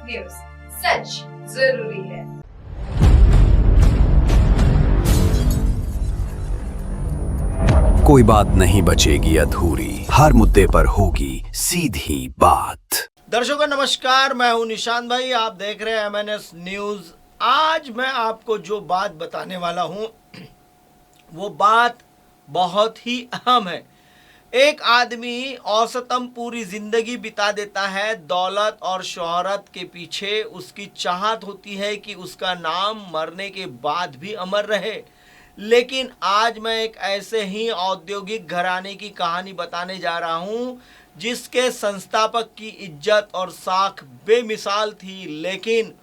News, सच जरूरी है। कोई बात नहीं बचेगी अधूरी, हर मुद्दे पर होगी सीधी बात। दर्शकों नमस्कार, मैं हूं निशांत भाई, आप देख रहे हैं MNS न्यूज। आज मैं आपको जो बात बताने वाला हूं वो बात बहुत ही अहम है। एक आदमी औसतन पूरी जिंदगी बिता देता है दौलत और शोहरत के पीछे। उसकी चाहत होती है कि उसका नाम मरने के बाद भी अमर रहे। लेकिन आज मैं एक ऐसे ही औद्योगिक घराने की कहानी बताने जा रहा हूं जिसके संस्थापक की इज्जत और साख बेमिसाल थी, लेकिन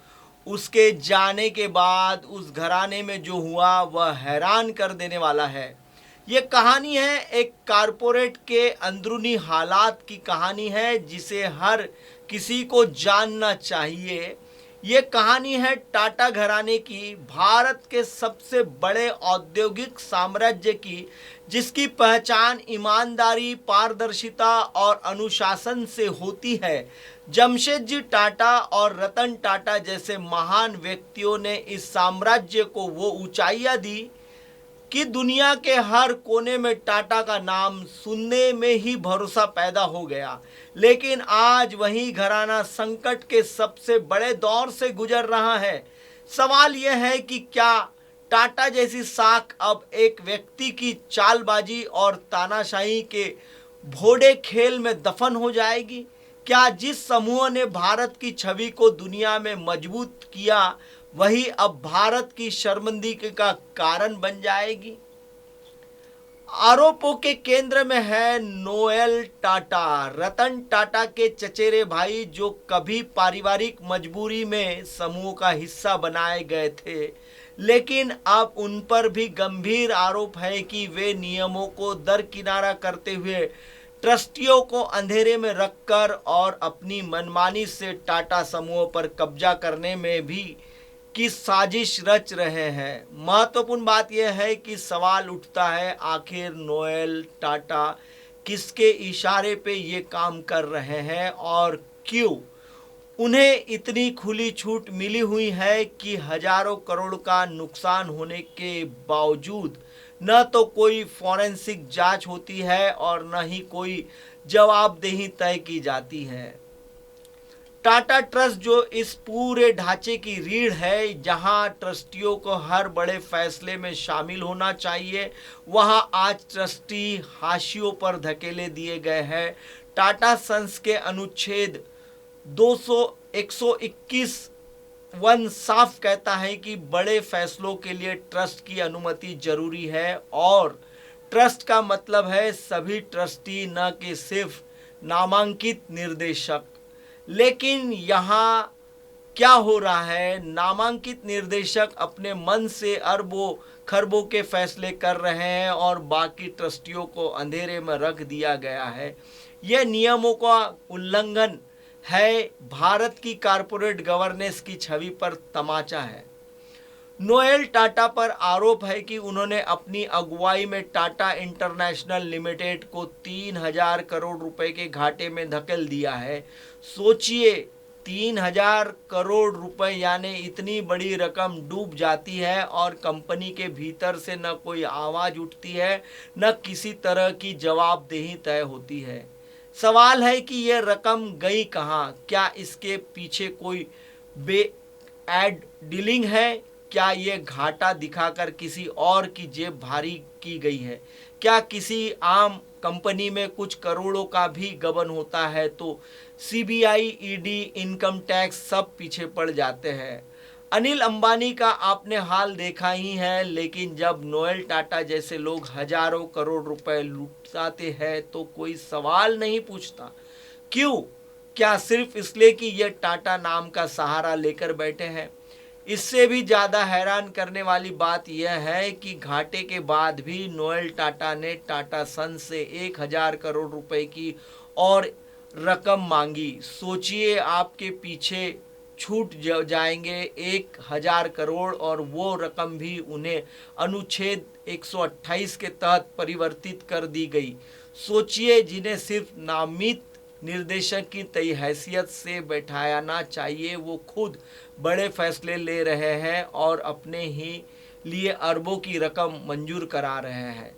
उसके जाने के बाद उस घराने में जो हुआ वह हैरान कर देने वाला है। ये कहानी है एक कारपोरेट के अंदरूनी हालात की कहानी है जिसे हर किसी को जानना चाहिए। ये कहानी है टाटा घराने की, भारत के सबसे बड़े औद्योगिक साम्राज्य की, जिसकी पहचान ईमानदारी, पारदर्शिता और अनुशासन से होती है। जमशेदजी टाटा और रतन टाटा जैसे महान व्यक्तियों ने इस साम्राज्य को वो ऊंचाइयां दी कि दुनिया के हर कोने में टाटा का नाम सुनने में ही भरोसा पैदा हो गया। लेकिन आज वही घराना संकट के सबसे बड़े दौर से गुजर रहा है। सवाल यह है कि क्या टाटा जैसी साख अब एक व्यक्ति की चालबाजी और तानाशाही के भोड़े खेल में दफन हो जाएगी? क्या जिस समूह ने भारत की छवि को दुनिया में मजबूत किया वही अब भारत की शर्मिंदगी का कारण बन जाएगी? आरोपों के केंद्र में है नोएल टाटा, रतन टाटा के चचेरे भाई, जो कभी पारिवारिक मजबूरी में समूह का हिस्सा बनाए गए थे। लेकिन अब उन पर भी गंभीर आरोप है कि वे नियमों को दरकिनारा करते हुए ट्रस्टियों को अंधेरे में रखकर और अपनी मनमानी से टाटा समूह पर कब्जा करने में भी की साजिश रच रहे हैं। महत्वपूर्ण बात यह है कि सवाल उठता है, आखिर नोएल टाटा किसके इशारे पे ये काम कर रहे हैं और क्यों उन्हें इतनी खुली छूट मिली हुई है कि हजारों करोड़ का नुकसान होने के बावजूद न तो कोई फॉरेंसिक जांच होती है और न ही कोई जवाबदेही तय की जाती है। टाटा ट्रस्ट जो इस पूरे ढांचे की रीढ़ है, जहां ट्रस्टियों को हर बड़े फैसले में शामिल होना चाहिए, वहां आज ट्रस्टी हाशियों पर धकेले दिए गए हैं। टाटा सन्स के अनुच्छेद 121 साफ कहता है कि बड़े फैसलों के लिए ट्रस्ट की अनुमति जरूरी है और ट्रस्ट का मतलब है सभी ट्रस्टी, न कि सिर्फ नामांकित निर्देशक। लेकिन यहाँ क्या हो रहा है? नामांकित निर्देशक अपने मन से अरबों खरबों के फैसले कर रहे हैं और बाकी ट्रस्टियों को अंधेरे में रख दिया गया है। यह नियमों का उल्लंघन है, भारत की कारपोरेट गवर्नेंस की छवि पर तमाचा है। नोएल टाटा पर आरोप है कि उन्होंने अपनी अगुवाई में टाटा इंटरनेशनल लिमिटेड को 3000 करोड़ रुपए के घाटे में धकेल दिया है। सोचिए, 3000 करोड़ रुपए यानी इतनी बड़ी रकम डूब जाती है और कंपनी के भीतर से न कोई आवाज उठती है, न किसी तरह की जवाबदेही तय होती है। सवाल है कि यह रकम गई कहाँ? क्या इसके पीछे कोई एड डीलिंग है? क्या ये घाटा दिखाकर किसी और की जेब भारी की गई है? क्या किसी आम कंपनी में कुछ करोड़ों का भी गबन होता है तो CBI, ED, इनकम टैक्स सब पीछे पड़ जाते हैं। अनिल अंबानी का आपने हाल देखा ही है, लेकिन जब नोएल टाटा जैसे लोग हजारों करोड़ रुपए लुटाते हैं तो कोई सवाल नहीं पूछता। क्यों? क्या सिर्फ इसलिए कि ये टाटा नाम का सहारा लेकर बैठे हैं? इससे भी ज़्यादा हैरान करने वाली बात यह है कि घाटे के बाद भी नोएल टाटा ने टाटा सन्स से 1000 करोड़ रुपए की और रकम मांगी। सोचिए, आपके पीछे छूट जाएंगे 1000 करोड़ और वो रकम भी उन्हें अनुच्छेद 128 के तहत परिवर्तित कर दी गई। सोचिए, जिन्हें सिर्फ नामित निर्देशक की तय हैसियत से बैठाना चाहिए। वो खुद बड़े फैसले ले रहे हैं और अपने ही लिए अरबों की रकम मंजूर करा रहे हैं।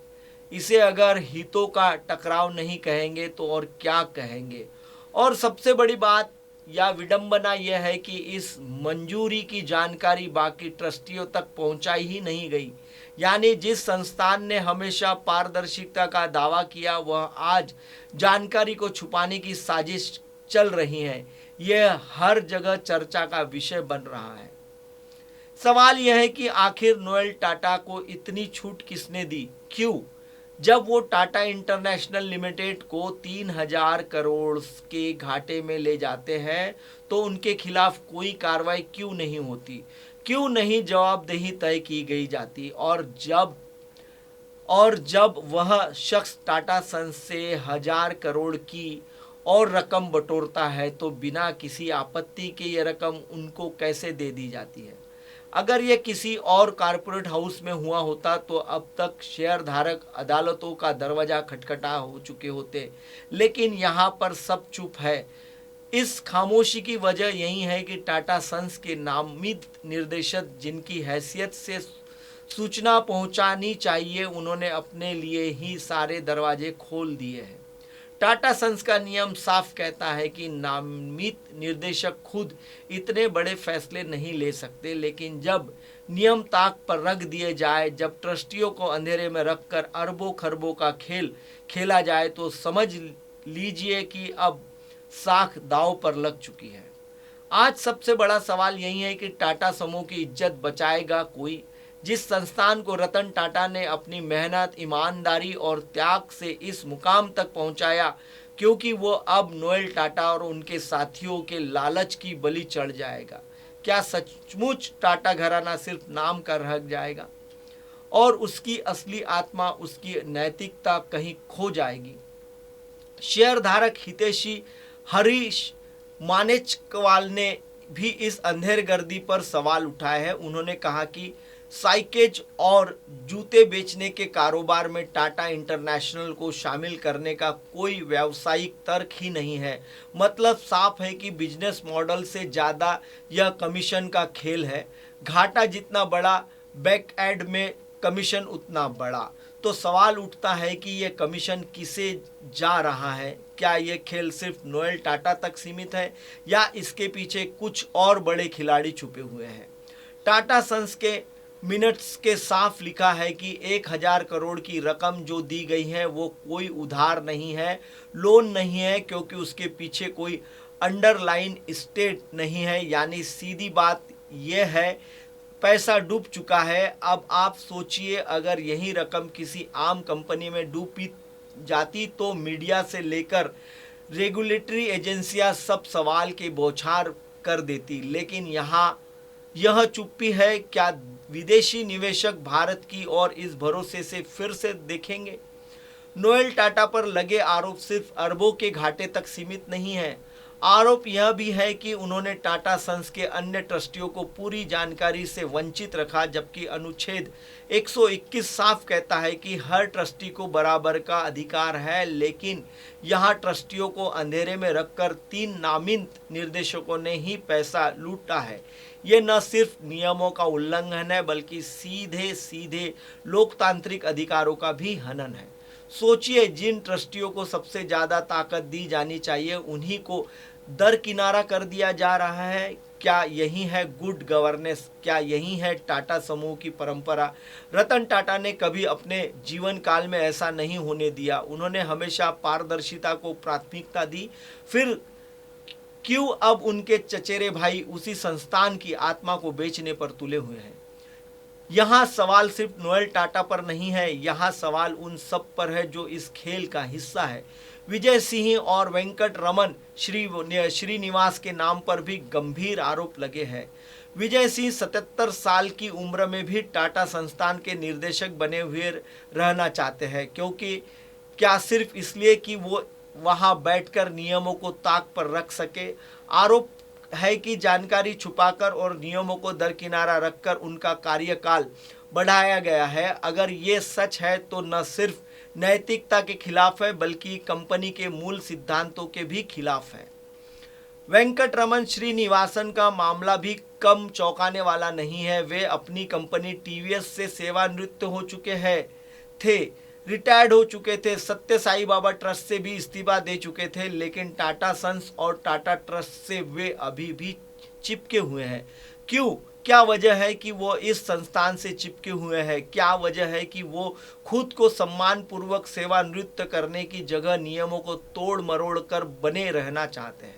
इसे अगर हितों का टकराव नहीं कहेंगे तो और क्या कहेंगे। और सबसे बड़ी बात या विडंबना यह है कि इस मंजूरी की जानकारी बाकी ट्रस्टियों तक पहुंचाई ही नहीं गई। यानी जिस संस्थान ने हमेशा पारदर्शिता का दावा किया वह आज जानकारी को छुपाने की साजिश चल रही है। यह हर जगह चर्चा का विषय बन रहा है। सवाल यह है कि आखिर नोएल टाटा को इतनी छूट किसने दी, क्यों? जब वो टाटा इंटरनेशनल लिमिटेड को 3000 करोड़ के घाटे में ले जाते हैं तो उनके खिलाफ कोई कार्रवाई क्यों नहीं होती, क्यों नहीं जवाबदेही तय की गई जाती? और जब वह शख्स टाटा सन्स से 1000 करोड़ की और रकम बटोरता है तो बिना किसी आपत्ति के ये रकम उनको कैसे दे दी जाती है? अगर ये किसी और कॉरपोरेट हाउस में हुआ होता तो अब तक शेयर धारक अदालतों का दरवाजा खटखटा हो चुके होते, लेकिन यहाँ पर सब चुप है। इस खामोशी की वजह यही है कि टाटा सन्स के नामित निर्देशक जिनकी हैसियत से सूचना पहुंचानी चाहिए उन्होंने अपने लिए ही सारे दरवाजे खोल दिए हैं। टाटा सन्स का नियम साफ कहता है कि नामित निर्देशक खुद इतने बड़े फैसले नहीं ले सकते, लेकिन जब नियम ताक पर रख दिए जाए, जब ट्रस्टियों को अंधेरे में रखकर अरबों खरबों का खेल खेला जाए तो समझ लीजिए कि अब साख दांव पर लग चुकी है। आज सबसे बड़ा सवाल यही है कि टाटा समूह की इज्जत बचाएगा कोई? जिस संस्थान को रतन टाटा ने अपनी मेहनत, ईमानदारी और त्याग से इस मुकाम तक पहुंचाया, क्योंकि वो अब नोएल टाटा और उनके साथियों के लालच की बलि चढ़ जाएगा? क्या सचमुच टाटा घराना सिर्फ नाम का रह जाएगा और उसकी असली आत्मा, उसकी नैतिकता कहीं खो जाएगी? शेयरधारक हितैषी हरीश मानेचकवाल ने भी इस अंधेरगर्दी पर सवाल उठाए हैं। उन्होंने कहा कि साइकेज और जूते बेचने के कारोबार में टाटा इंटरनेशनल को शामिल करने का कोई व्यावसायिक तर्क ही नहीं है। मतलब साफ है कि बिजनेस मॉडल से ज़्यादा यह कमीशन का खेल है। घाटा जितना बड़ा, बैक एंड में कमीशन उतना बड़ा। तो सवाल उठता है कि ये कमीशन किसे जा रहा है? क्या ये खेल सिर्फ नोएल टाटा तक सीमित है या इसके पीछे कुछ और बड़े खिलाड़ी छुपे हुए हैं? टाटा सन्स के मिनट्स के साफ लिखा है कि 1000 करोड़ की रकम जो दी गई है वो कोई उधार नहीं है, लोन नहीं है, क्योंकि उसके पीछे कोई अंडरलाइन स्टेट नहीं है। यानी सीधी बात यह है, पैसा डूब चुका है। अब आप सोचिए, अगर यही रकम किसी आम कंपनी में डूब जाती तो मीडिया से लेकर रेगुलेटरी एजेंसियां सब सवाल के बौछार कर देती, लेकिन यहाँ यह चुप्पी है। क्या विदेशी निवेशक भारत की ओर इस भरोसे से फिर से देखेंगे? नोएल टाटा पर लगे आरोप सिर्फ अरबों के घाटे तक सीमित नहीं है। आरोप यह भी है कि उन्होंने टाटा सन्स के अन्य ट्रस्टियों को पूरी जानकारी से वंचित रखा, जबकि अनुच्छेद 121 साफ कहता है कि हर ट्रस्टी को बराबर का अधिकार है। लेकिन यहाँ ट्रस्टियों को अंधेरे में रखकर 3 नामित निर्देशकों ने ही पैसा लूटा है। ये न सिर्फ नियमों का उल्लंघन है बल्कि सीधे सीधे लोकतांत्रिक अधिकारों का भी हनन है। सोचिए, जिन ट्रस्टियों को सबसे ज़्यादा ताकत दी जानी चाहिए उन्हीं को दरकिनारा कर दिया जा रहा है। क्या यही है गुड गवर्नेंस? क्या यही है टाटा समूह की परंपरा? रतन टाटा ने कभी अपने जीवन काल में ऐसा नहीं होने दिया। उन्होंने हमेशा पारदर्शिता को प्राथमिकता दी। फिर क्यों अब उनके चचेरे भाई उसी संस्थान की आत्मा को बेचने पर तुले हुए हैं? यहाँ सवाल सिर्फ नोएल टाटा पर नहीं है, यहाँ सवाल उन सब पर है जो इस खेल का हिस्सा है। विजय सिंह और वेंकट रमन श्रीनिवास के नाम पर भी गंभीर आरोप लगे हैं। विजय सिंह 77 साल की उम्र में भी टाटा संस्थान के निर्देशक बने हुए रहना चाहते हैं, क्योंकि क्या सिर्फ इसलिए कि वो वहां बैठकर नियमों को ताक पर रख सके? आरोप है कि जानकारी छुपाकर और नियमों को दरकिनारा रखकर उनका कार्यकाल बढ़ाया गया है। अगर ये सच है तो न सिर्फ नैतिकता के खिलाफ है बल्कि कंपनी के मूल सिद्धांतों के भी खिलाफ है। वेंकटरमन श्रीनिवासन का मामला भी कम चौंकाने वाला नहीं है। वे अपनी कंपनी टीवीएस से सेवानिवृत्त हो चुके हैं थे, रिटायर्ड हो चुके थे, सत्य साई बाबा ट्रस्ट से भी इस्तीफा दे चुके थे, लेकिन टाटा सन्स और टाटा ट्रस्ट से वे अभी भी चिपके हुए हैं। क्यों? क्या वजह है कि वो इस संस्थान से चिपके हुए हैं? क्या वजह है कि वो खुद को सम्मानपूर्वक सेवानिवृत्त करने की जगह नियमों को तोड़ मरोड़ कर बने रहना चाहते हैं?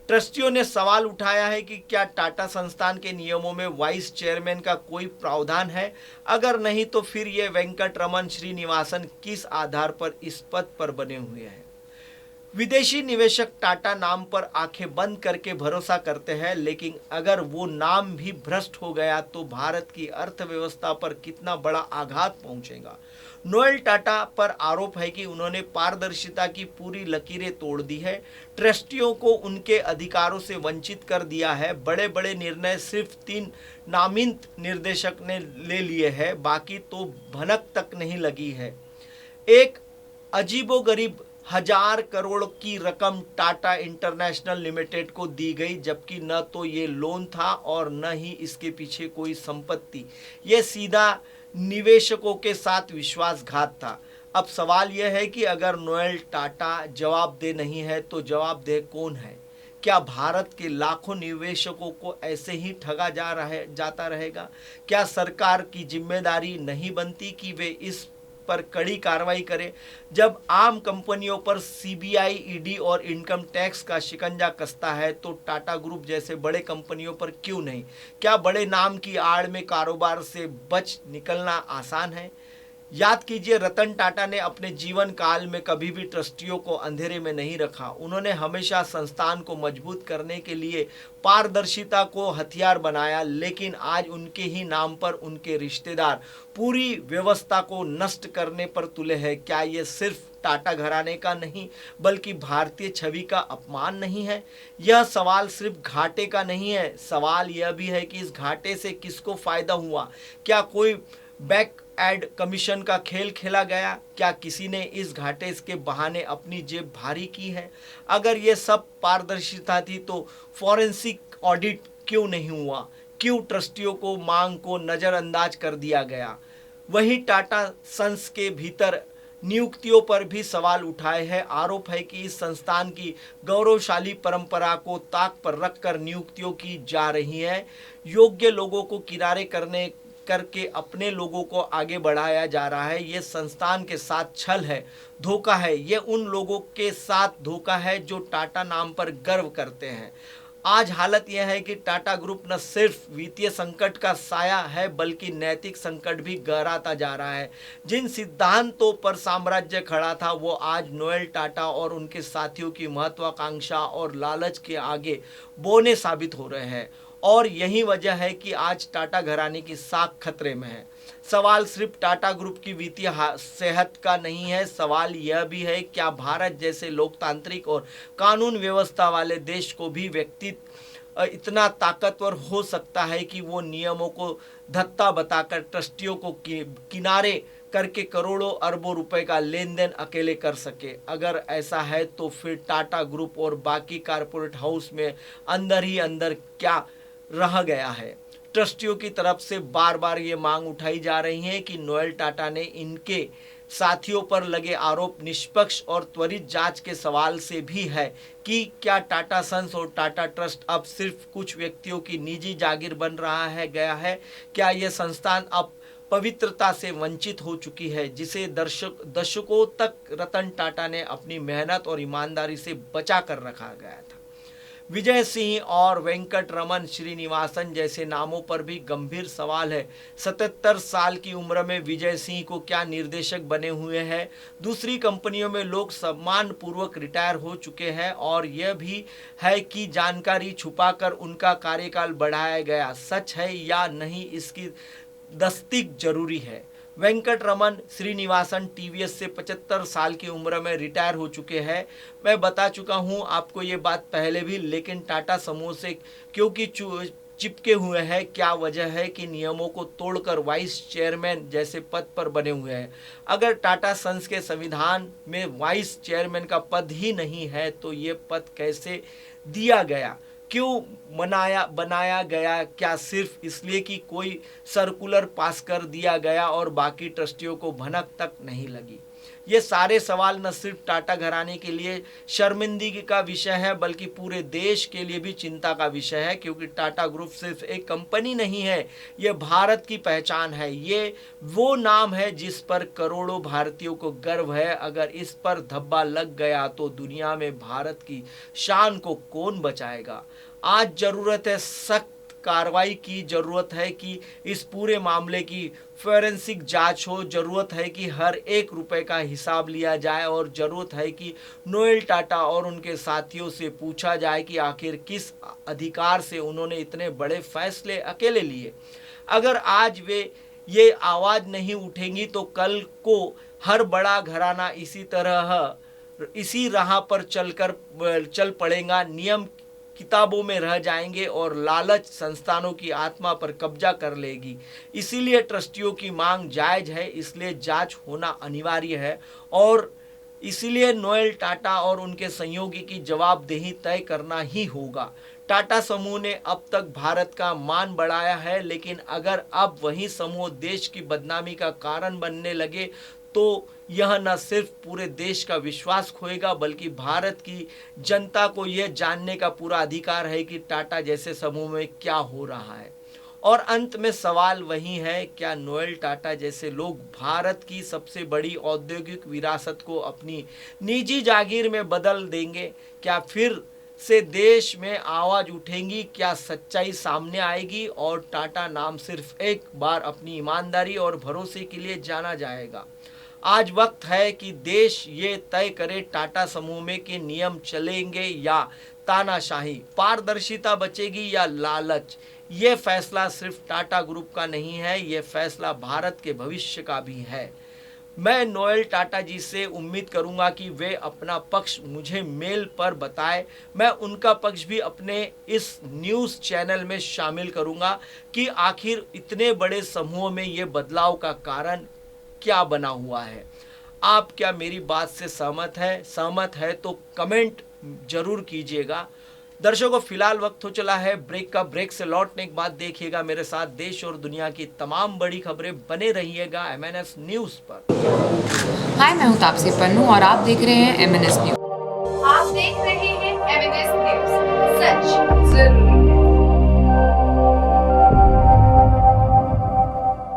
ट्रस्टियों ने सवाल उठाया है कि क्या टाटा संस्थान के नियमों में वाइस चेयरमैन का कोई प्रावधान है? अगर नहीं तो फिर ये वेंकटरमन श्रीनिवासन किस आधार पर इस पद पर बने हुए हैं? विदेशी निवेशक टाटा नाम पर आंखें बंद करके भरोसा करते हैं, लेकिन अगर वो नाम भी भ्रष्ट हो गया तो भारत की अर्थव्यवस्था पर कितना बड़ा आघात पहुंचेगा। नोएल टाटा पर आरोप है कि उन्होंने पारदर्शिता की पूरी लकीरें तोड़ दी है, ट्रस्टियों को उनके अधिकारों से वंचित कर दिया है। बड़े बड़े निर्णय सिर्फ 3 नामित निर्देशक ने ले लिए हैं, बाकी तो भनक तक नहीं लगी है। एक अजीबोगरीब 1000 करोड़ की रकम टाटा इंटरनेशनल लिमिटेड को दी गई, जबकि न तो ये लोन था और न ही इसके पीछे कोई संपत्ति। ये सीधा निवेशकों के साथ विश्वासघात था। अब सवाल यह है कि अगर नोएल टाटा जवाबदेह नहीं है तो जवाबदेह कौन है? क्या भारत के लाखों निवेशकों को ऐसे ही ठगा जाता रहेगा? क्या सरकार की जिम्मेदारी नहीं बनती कि वे इस पर कड़ी कार्रवाई करे? जब आम कंपनियों पर सीबीआई, ईडी और इनकम टैक्स का शिकंजा कसता है तो टाटा ग्रुप जैसे बड़े कंपनियों पर क्यों नहीं? क्या बड़े नाम की आड़ में कारोबार से बच निकलना आसान है? याद कीजिए, रतन टाटा ने अपने जीवन काल में कभी भी ट्रस्टियों को अंधेरे में नहीं रखा। उन्होंने हमेशा संस्थान को मजबूत करने के लिए पारदर्शिता को हथियार बनाया, लेकिन आज उनके ही नाम पर उनके रिश्तेदार पूरी व्यवस्था को नष्ट करने पर तुले हैं। क्या ये सिर्फ टाटा घराने का नहीं बल्कि भारतीय छवि का अपमान नहीं है? यह सवाल सिर्फ घाटे का नहीं है, सवाल यह भी है कि इस घाटे से किसको फायदा हुआ? क्या कोई बैक एड कमीशन का खेल खेला गया? क्या किसी ने इस घाटे के बहाने अपनी जेब भारी की है? अगर ये सब पारदर्शिता थी तो फॉरेंसिक ऑडिट क्यों नहीं हुआ? क्यों ट्रस्टियों को मांग को नज़रअंदाज कर दिया गया? वहीं टाटा सन्स के भीतर नियुक्तियों पर भी सवाल उठाए हैं। आरोप है कि इस संस्थान की गौरवशाली परंपरा को ताक पर रखकर नियुक्तियों की जा रही है। योग्य लोगों को किनारे करके अपने लोगों को आगे बढ़ाया जा रहा है। ये संस्थान के साथ छल है, धोखा है। ये उन लोगों के साथ धोखा है जो टाटा नाम पर गर्व करते हैं। आज हालत यह है कि टाटा ग्रुप न सिर्फ वित्तीय संकट का साया है बल्कि नैतिक संकट भी गहराता जा रहा है। जिन सिद्धांतों पर साम्राज्य खड़ा था वो आज नोएल टाटा और उनके साथियों की महत्वाकांक्षा और लालच के आगे बौने साबित हो रहे हैं। और यही वजह है कि आज टाटा घराने की साख खतरे में है। सवाल सिर्फ टाटा ग्रुप की वित्तीय सेहत का नहीं है, सवाल यह भी है क्या भारत जैसे लोकतांत्रिक और कानून व्यवस्था वाले देश को भी व्यक्ति इतना ताकतवर हो सकता है कि वो नियमों को धत्ता बताकर ट्रस्टियों को किनारे करके करोड़ों अरबों रुपए का लेन देन अकेले कर सके। अगर ऐसा है तो फिर टाटा ग्रुप और बाकी कारपोरेट हाउस में अंदर ही अंदर क्या रह गया है? ट्रस्टियों की तरफ से बार बार ये मांग उठाई जा रही है कि नोएल टाटा ने इनके साथियों पर लगे आरोप निष्पक्ष और त्वरित जांच के सवाल से भी है कि क्या टाटा सन्स और टाटा ट्रस्ट अब सिर्फ कुछ व्यक्तियों की निजी जागीर बन रहा है गया है? क्या यह संस्थान अब पवित्रता से वंचित हो चुकी है जिसे दशकों तक रतन टाटा ने अपनी मेहनत और ईमानदारी से बचा कर रखा गया था? विजय सिंह और वेंकटरमन श्रीनिवासन जैसे नामों पर भी गंभीर सवाल है। 77 साल की उम्र में विजय सिंह को क्या निर्देशक बने हुए हैं? दूसरी कंपनियों में लोग सम्मानपूर्वक रिटायर हो चुके हैं और यह भी है कि जानकारी छुपाकर उनका कार्यकाल बढ़ाया गया। सच है या नहीं इसकी तस्दीक जरूरी है। वेंकटरमन श्रीनिवासन टीवीएस से 75 साल की उम्र में रिटायर हो चुके हैं। मैं बता चुका हूं आपको ये बात पहले भी, लेकिन टाटा समूह से क्योंकि चिपके हुए हैं। क्या वजह है कि नियमों को तोड़कर वाइस चेयरमैन जैसे पद पर बने हुए हैं। अगर टाटा सन्स के संविधान में वाइस चेयरमैन का पद ही नहीं है तो ये पद कैसे दिया गया, क्यों बनाया गया? क्या सिर्फ इसलिए कि कोई सर्कुलर पास कर दिया गया और बाकी ट्रस्टियों को भनक तक नहीं लगी? ये सारे सवाल न सिर्फ टाटा घराने के लिए शर्मिंदगी का विषय है बल्कि पूरे देश के लिए भी चिंता का विषय है, क्योंकि टाटा ग्रुप सिर्फ एक कंपनी नहीं है, ये भारत की पहचान है। ये वो नाम है जिस पर करोड़ों भारतीयों को गर्व है। अगर इस पर धब्बा लग गया तो दुनिया में भारत की शान को कौन बचाएगा? आज जरूरत है सख्त कार्रवाई की, जरूरत है कि इस पूरे मामले की फोरेंसिक जांच हो, जरूरत है कि हर एक रुपए का हिसाब लिया जाए और जरूरत है कि नोएल टाटा और उनके साथियों से पूछा जाए कि आखिर किस अधिकार से उन्होंने इतने बड़े फैसले अकेले लिए। अगर आज वे ये आवाज़ नहीं उठेंगी तो कल को हर बड़ा घराना इसी राह पर चल पड़ेगा। नियम किताबों में रह जाएंगे और लालच संस्थानों की आत्मा पर कब्जा कर लेगी। इसीलिए ट्रस्टियों की मांग जायज है, इसलिए जांच होना अनिवार्य है और इसीलिए नोएल टाटा और उनके सहयोगी की जवाबदेही तय करना ही होगा। टाटा समूह ने अब तक भारत का मान बढ़ाया है, लेकिन अगर अब वही समूह देश की बदनामी का कारण बनने लगे तो यह न सिर्फ पूरे देश का विश्वास खोएगा बल्कि भारत की जनता को यह जानने का पूरा अधिकार है कि टाटा जैसे समूह में क्या हो रहा है। और अंत में सवाल वही है, क्या नोएल टाटा जैसे लोग भारत की सबसे बड़ी औद्योगिक विरासत को अपनी निजी जागीर में बदल देंगे? क्या फिर से देश में आवाज उठेंगी? क्या सच्चाई सामने आएगी और टाटा नाम सिर्फ एक बार अपनी ईमानदारी और भरोसे के लिए जाना जाएगा? आज वक्त है कि देश ये तय करे टाटा समूह में के नियम चलेंगे या तानाशाही, पारदर्शिता बचेगी या लालच। ये फैसला सिर्फ टाटा ग्रुप का नहीं है, ये फैसला भारत के भविष्य का भी है। मैं नोएल टाटा जी से उम्मीद करूंगा कि वे अपना पक्ष मुझे मेल पर बताएं। मैं उनका पक्ष भी अपने इस न्यूज़ चैनल में शामिल करूंगा कि आखिर इतने बड़े समूह में ये बदलाव का कारण क्या बना हुआ है। आप क्या मेरी बात से सहमत है तो कमेंट जरूर कीजिएगा। दर्शकों, फिलहाल वक्त हो चला है ब्रेक का। ब्रेक से लौटने के बाद देखिएगा मेरे साथ देश और दुनिया की तमाम बड़ी खबरें। बने रहिएगा MNS न्यूज़ पर। हाय, मैं हूँ तापसी पन्नू और आप देख रहे हैं MNS न्यूज़। आप देख रहे हैं MNS न्यूज़, सच जरूरी।